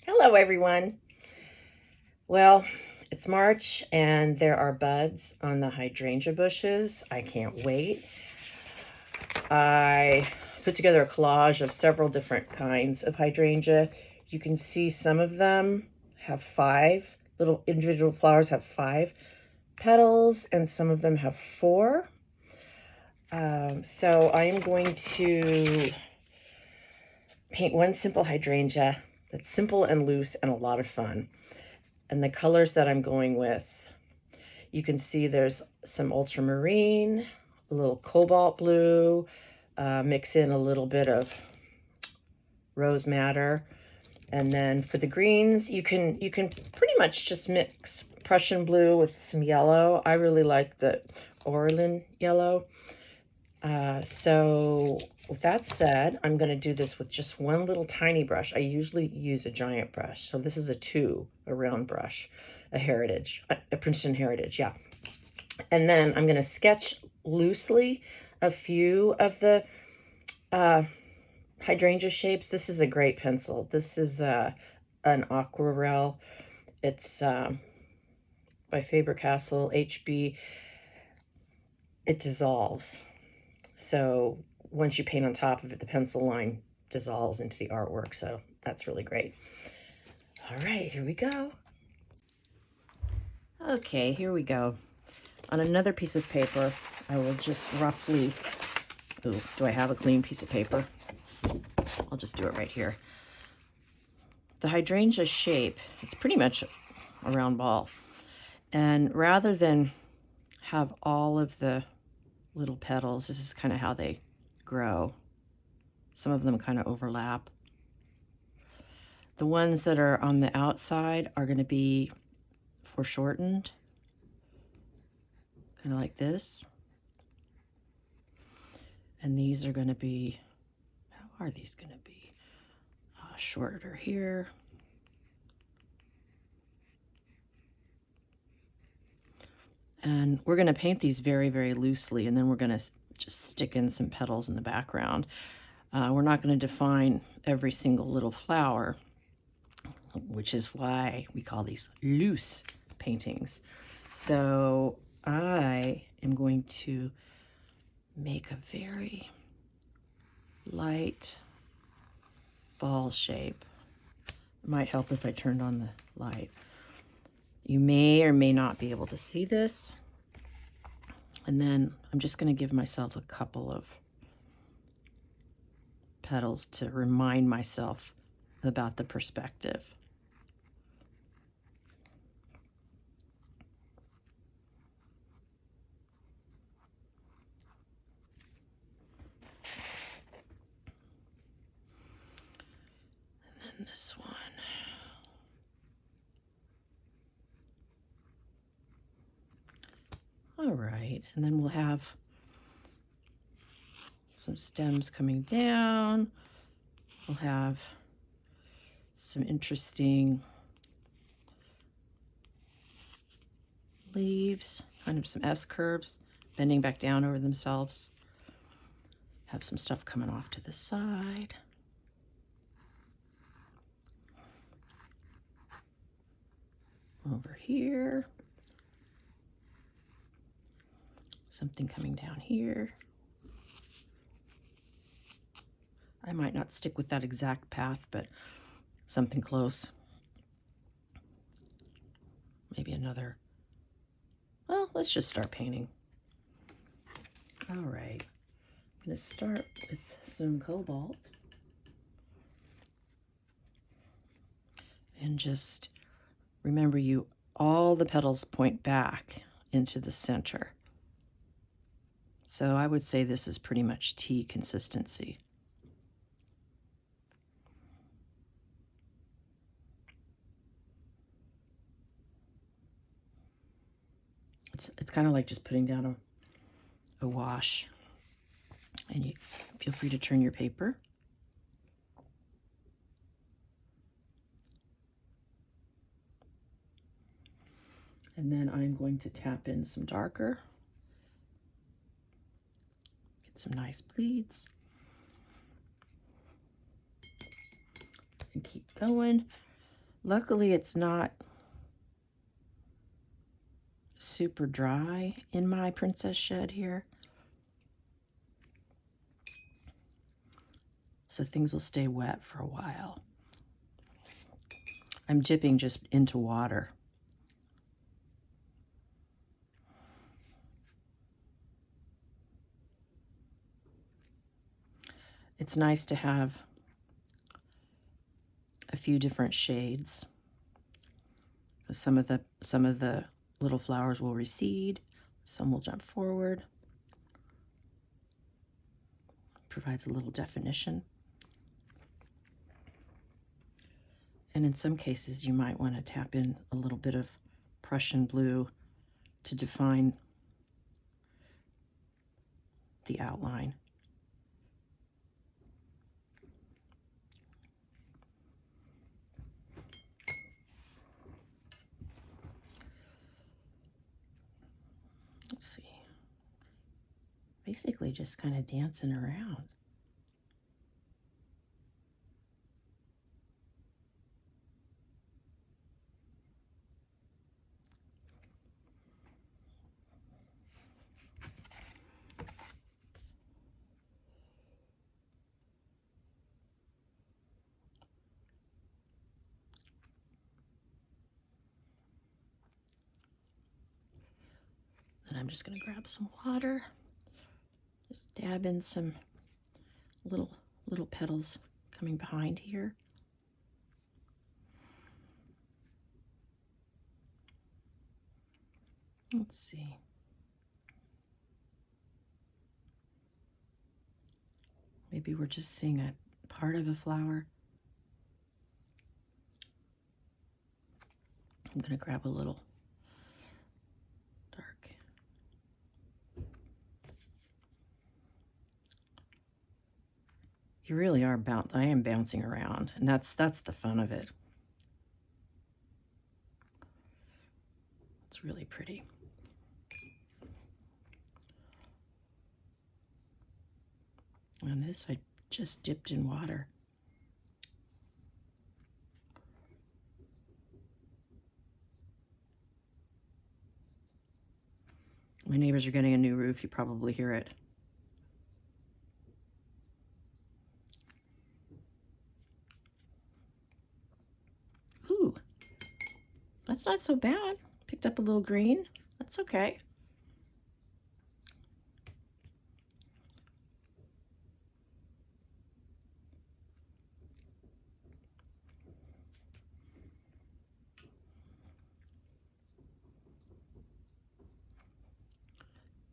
Hello, everyone. Well, it's March and there are buds on the hydrangea bushes. I can't wait. I put together a collage of several different kinds of hydrangea. You can see some of them have 5 little individual flowers, have 5 petals, and some of them have 4. So I am going to paint one simple hydrangea that's simple and loose and a lot of fun. And the colors that I'm going with, you can see there's some ultramarine, a little cobalt blue, mix in a little bit of rose madder. And then for the greens, you can pretty much just mix Prussian blue with some yellow. I really like the Orlin yellow. So with that said, I'm going to do this with just one little tiny brush. I usually use a giant brush. So this is a round brush, a Heritage, a Princeton Heritage, yeah. And then I'm going to sketch loosely a few of the hydrangea shapes. This is a great pencil. This is an Aquarel. It's by Faber-Castell HB. It dissolves. So once you paint on top of it, the pencil line dissolves into the artwork. So that's really great. All right, here we go. Okay, here we go. On another piece of paper, I will just roughly, ooh, do I have a clean piece of paper? I'll just do it right here. The hydrangea shape, it's pretty much a round ball. And rather than have all of the little petals, this is kind of how they grow. Some of them kind of overlap. The ones that are on the outside are going to be foreshortened, kind of like this. And these are going to be, how are these going to be? Shorter here. And we're going to paint these very, very loosely, and then we're going to just stick in some petals in the background. We're not going to define every single little flower, which is why we call these loose paintings. So I am going to make a very light ball shape. It might help if I turned on the light. You may or may not be able to see this. And then I'm just going to give myself a couple of petals to remind myself about the perspective. And then this one. All right, and then we'll have some stems coming down. We'll have some interesting leaves, kind of some S-curves, bending back down over themselves. Have some stuff coming off to the side. Over here. Something coming down here. I might not stick with that exact path, but something close. Maybe another. Well, let's just start painting. All right. I'm going to start with some cobalt. And just remember, all the petals point back into the center. So I would say this is pretty much tea consistency. It's kind of like just putting down a wash. And you feel free to turn your paper. And then I'm going to tap in some darker. Get some nice bleeds. And keep going. Luckily, it's not super dry in my princess shed here. So things will stay wet for a while. I'm dipping just into water. It's nice to have a few different shades. Some of the little flowers will recede, some will jump forward. Provides a little definition. And in some cases, you might want to tap in a little bit of Prussian blue to define the outline. Let's see. Basically just kind of dancing around. And I'm just going to grab some water. Just dab in some little petals coming behind here. Let's see. Maybe we're just seeing a part of a flower. I'm going to grab a little dark. You really are I am bouncing around, and that's the fun of it. It's really pretty. And this I just dipped in water. My neighbors are getting a new roof. You probably hear it. Ooh, that's not so bad. Picked up a little green. That's okay.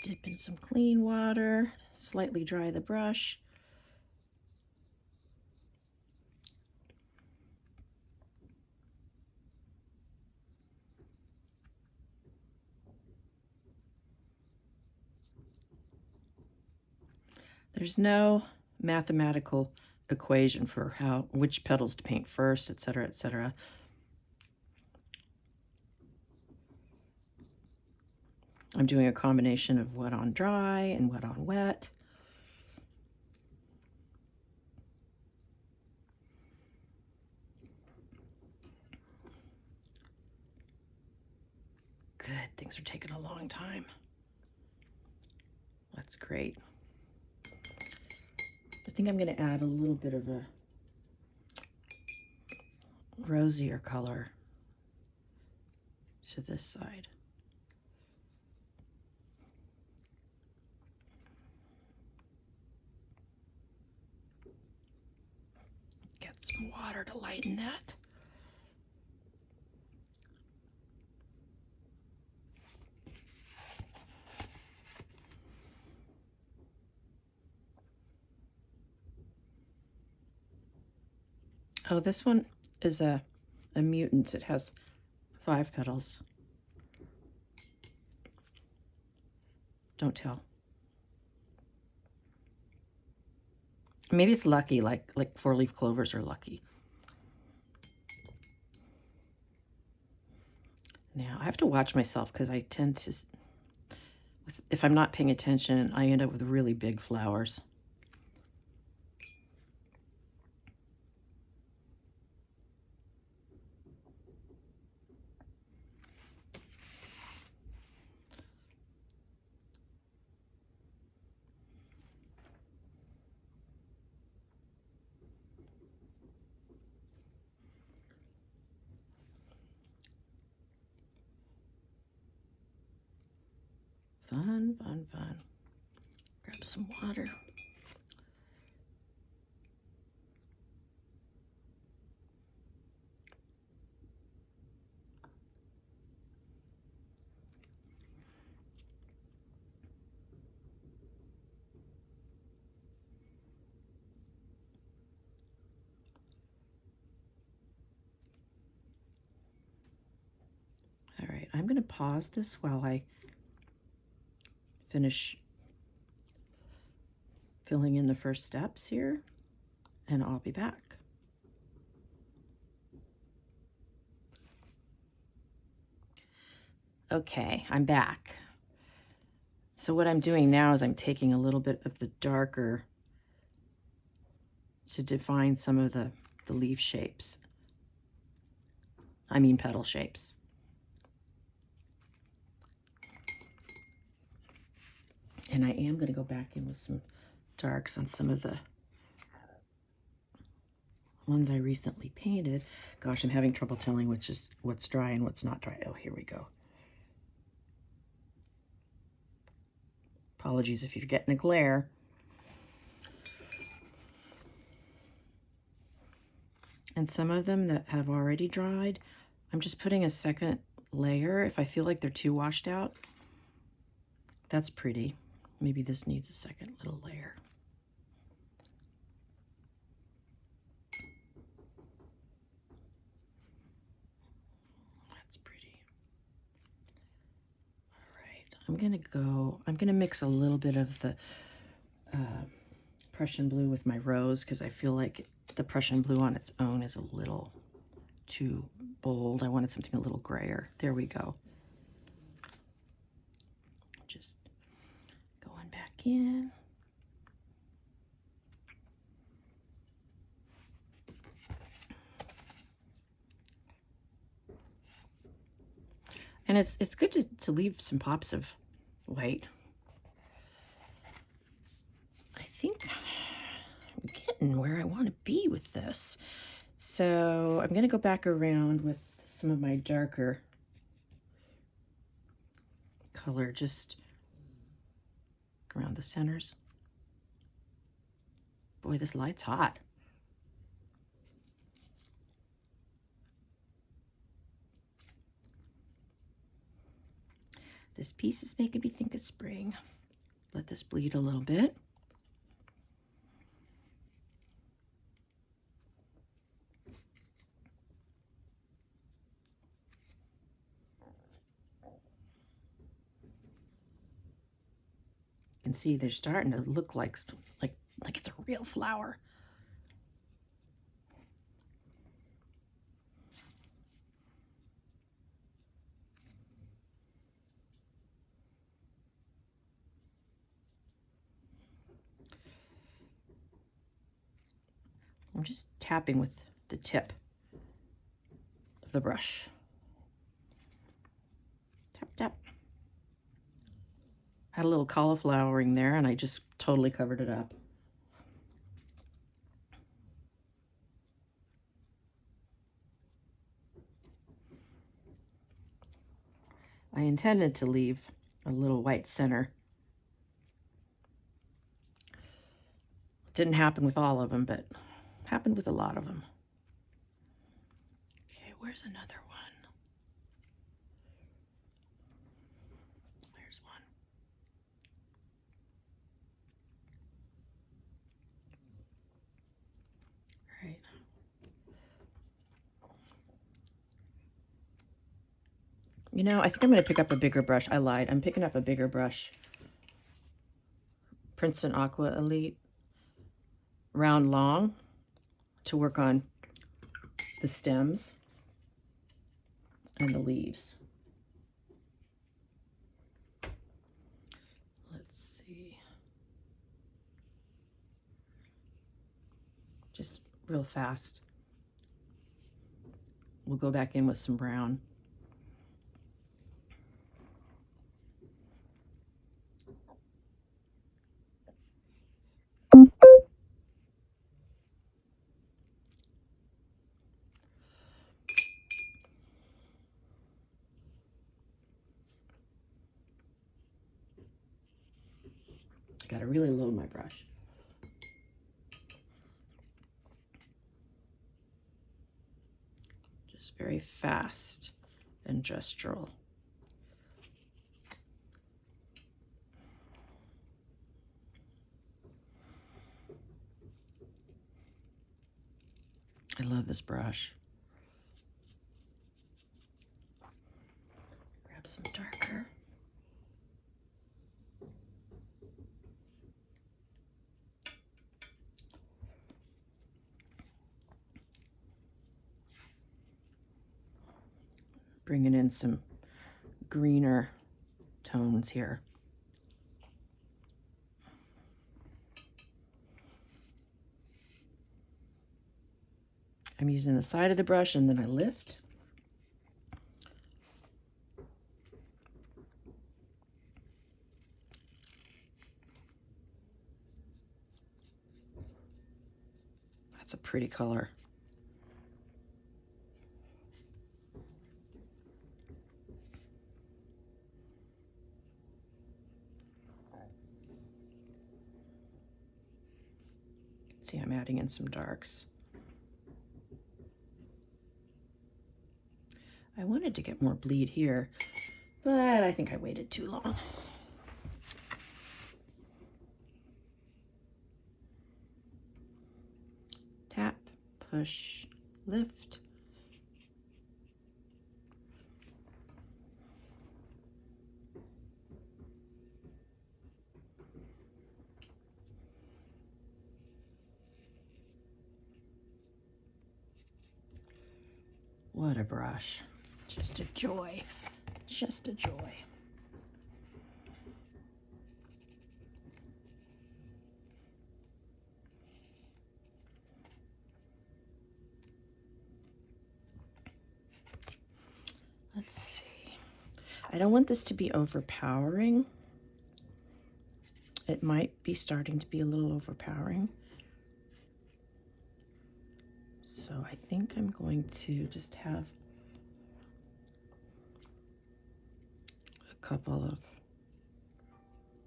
Dip in some clean water, slightly dry the brush. There's no mathematical equation for which petals to paint first, etc., etc. I'm doing a combination of wet on dry and wet on wet. Good, things are taking a long time. That's great. I think I'm going to add a little bit of a rosier color to this side. Get some water to lighten that. Oh, this one is a mutant. It has 5 petals. Don't tell. Maybe it's lucky, like 4-leaf clovers are lucky. Now, I have to watch myself because I tend to, if I'm not paying attention, I end up with really big flowers. Fun, fun, fun. Grab some water. All right, I'm going to pause this while I finish filling in the first steps here, and I'll be back. Okay, I'm back. So what I'm doing now is I'm taking a little bit of the darker to define some of the leaf shapes. I mean petal shapes. And I am going to go back in with some darks on some of the ones I recently painted. Gosh, I'm having trouble telling which is what's dry and what's not dry. Oh, here we go. Apologies if you're getting a glare. And some of them that have already dried, I'm just putting a second layer if I feel like they're too washed out. That's pretty. Maybe this needs a second little layer. That's pretty. All right, I'm gonna mix a little bit of the Prussian blue with my rose because I feel like the Prussian blue on its own is a little too bold. I wanted something a little grayer. There we go. Just going back in. And it's good to leave some pops of white. I think I'm getting where I want to be with this. So I'm going to go back around with some of my darker color just around the centers. Boy, this light's hot. This piece is making me think of spring. Let this bleed a little bit. You can see they're starting to look like it's a real flower. I'm just tapping with the tip of the brush. Tap, tap. Had a little cauliflowering there and I just totally covered it up. I intended to leave a little white center. Didn't happen with all of them, but happened with a lot of them. Okay, where's another one? There's one. All right. You know, I think I'm going to pick up a bigger brush. I lied. I'm picking up a bigger brush. Princeton Aqua Elite Round Long to work on the stems and the leaves. Let's see. Just real fast. we'll go back in with some brown. Got to really load my brush. Just very fast and gestural. I love this brush. Grab some darker. Bringing in some greener tones here. I'm using the side of the brush and then I lift. That's a pretty color. See, I'm adding in some darks. I wanted to get more bleed here, but I think I waited too long. Tap, push, lift. What a brush. Just a joy. Just a joy. Let's see. I don't want this to be overpowering. It might be starting to be a little overpowering. So I think I'm going to just have a couple of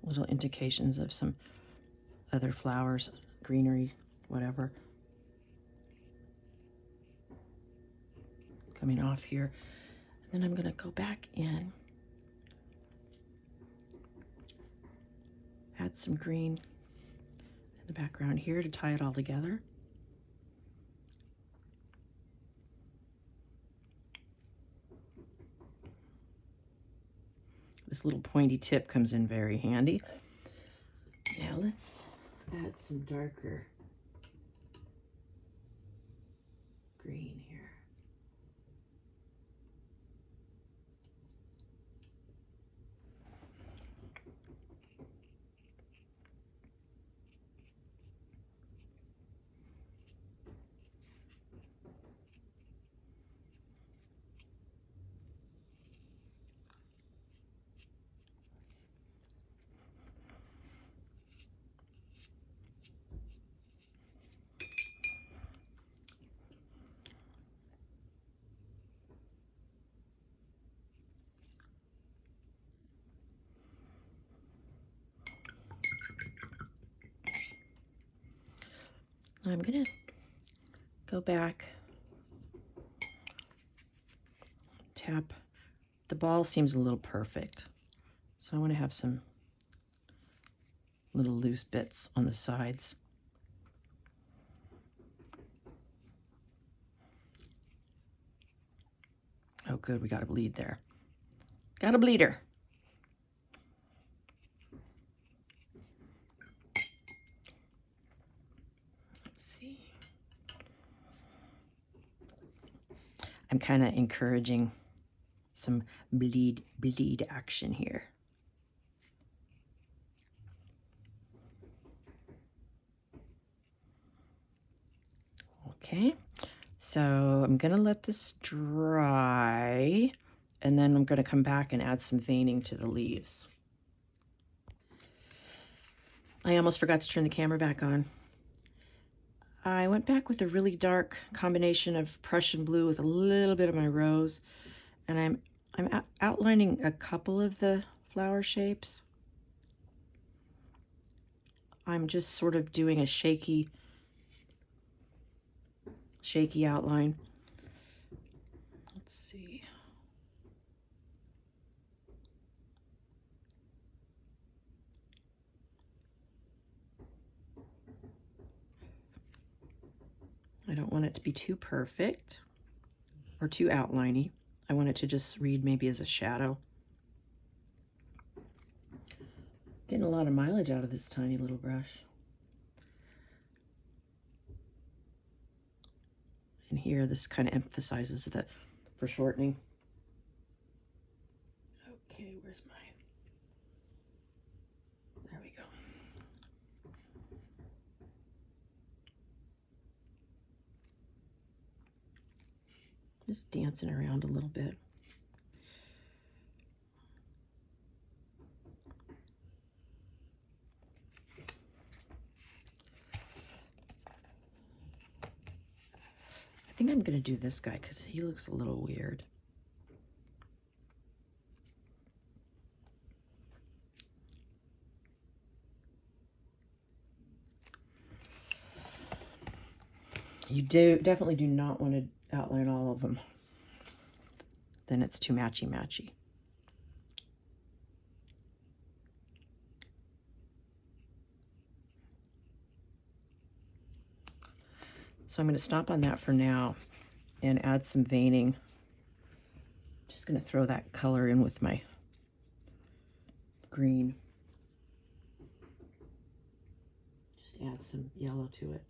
little indications of some other flowers, greenery, whatever, coming off here. And then I'm going to go back in, add some green in the background here to tie it all together. This little pointy tip comes in very handy. Now let's add some darker green here. I'm gonna go back, tap. The ball seems a little perfect, so I want to have some little loose bits on the sides. Oh good, we got a bleed there. Got a bleeder. I'm kind of encouraging some bleed action here. Okay, So I'm gonna let this dry, and then I'm gonna come back and add some veining to the leaves. I almost forgot to turn the camera back on. I went back with a really dark combination of Prussian blue with a little bit of my rose, and I'm outlining a couple of the flower shapes. I'm just sort of doing a shaky outline. Let's see. I don't want it to be too perfect or too outliney. I want it to just read maybe as a shadow. Getting a lot of mileage out of this tiny little brush. And here, this kind of emphasizes the foreshortening. Okay, where's my... There we go. Just dancing around a little bit. I think I'm going to do this guy because he looks a little weird. You definitely do not want to outline all of them. Then it's too matchy-matchy. So I'm going to stop on that for now and add some veining. Just going to throw that color in with my green. Just add some yellow to it.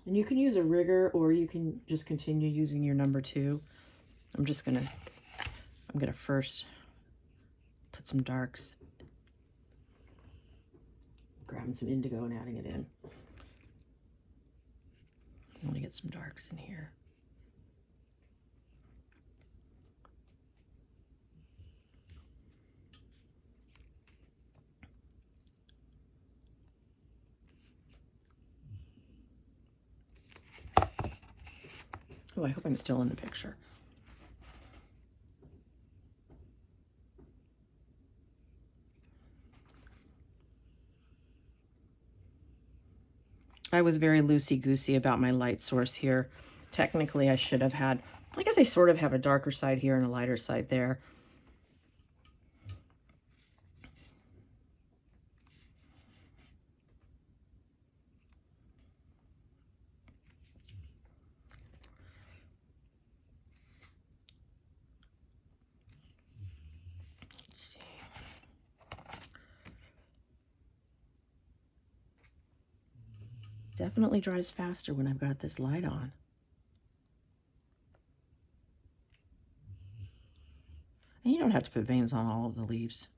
And you can use a rigger, or you can just continue using your number 2. I'm gonna first put some darks, grabbing some indigo and adding it in. I want to get some darks in here. Oh, I hope I'm still in the picture. I was very loosey-goosey about my light source here. Technically, I should have had, I guess I sort of have a darker side here and a lighter side there. Definitely dries faster when I've got this light on. And you don't have to put veins on all of the leaves.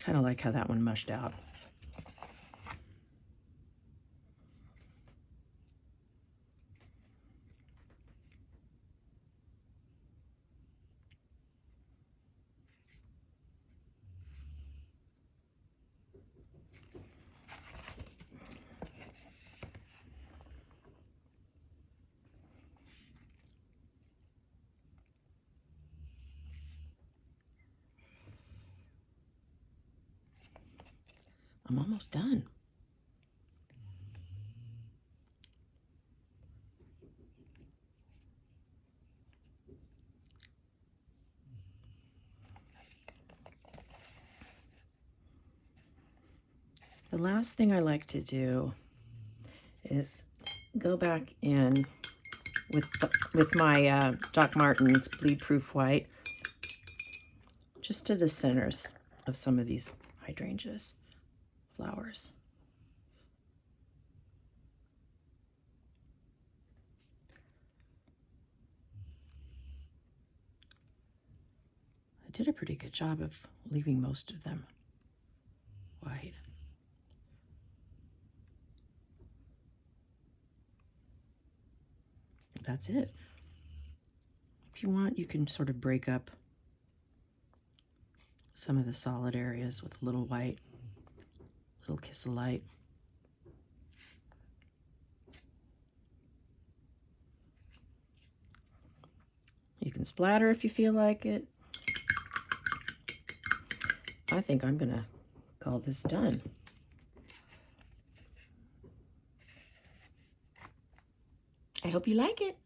Kind of like how that one mushed out. I'm almost done. The last thing I like to do is go back in with my Doc Martens Bleed Proof White just to the centers of some of these hydrangeas flowers. did a pretty good job of leaving most of them white. That's it. If you want, you can sort of break up some of the solid areas with a little white, little kiss of light. You can splatter if you feel like it. I think I'm gonna call this done. I hope you like it.